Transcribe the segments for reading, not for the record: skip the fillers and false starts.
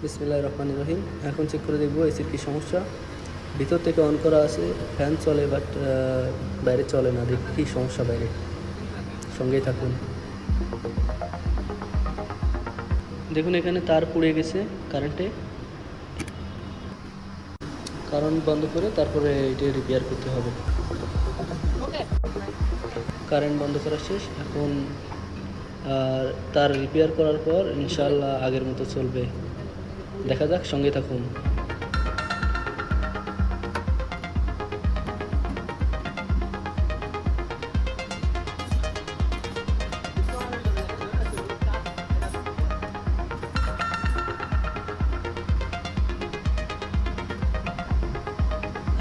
বিসমিল্লাহির রহমানির রহিম। এখন চেক করে দেখব এসির কী সমস্যা। ভিতর থেকে অন করা আছে, ফ্যান চলে, বাট বাইরে চলে না। দেখি কী সমস্যা বাইরে, সঙ্গেই থাকুন। দেখুন এখানে তার পুড়ে গেছে কারেন্টে। কারেন্ট বন্ধ করে তারপরে এটি রিপেয়ার করতে হবে। কারেন্ট বন্ধ করা শেষ। এখন তার রিপেয়ার করার পর ইনশাআল্লাহ আগের মতো চলবে। দেখা যাক, সঙ্গে থাকুন।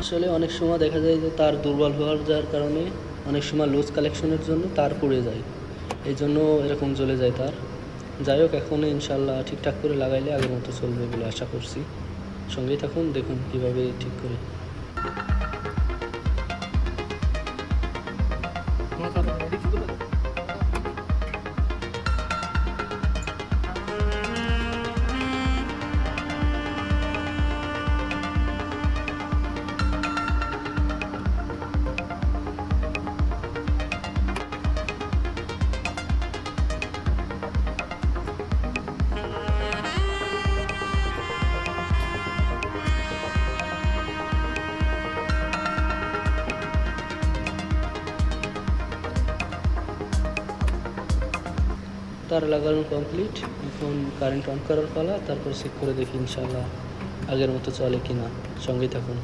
আসলে অনেক সময় দেখা যায় যে তার দুর্বল হওয়ার যার কারণে অনেক সময় লুজ কালেকশনের জন্য তার পুড়ে যায়, এই জন্য এরকম জ্বলে যায় তার। যাই হোক, এখন ইনশাল্লাহ ঠিকঠাক করে লাগাইলে আগের মতো চলবে বলে আশা করছি। সঙ্গেই থাকুন, দেখুন কীভাবে ঠিক করে। তার লাগানো কমপ্লিট। এখন কারেন্ট অন করার পালা, তারপর চেক করে দেখি ইনশাল্লাহ আগের মতো চলে কি না। সঙ্গেই থাকুন।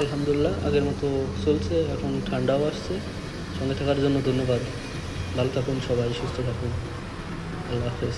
আলহামদুলিল্লাহ আগের মতো চলছে, এখন ঠান্ডাও আসছে। সঙ্গে থাকার জন্য ধন্যবাদ। ভালো থাকুন সবাই, সুস্থ থাকুন। আল্লাহ হাফেজ।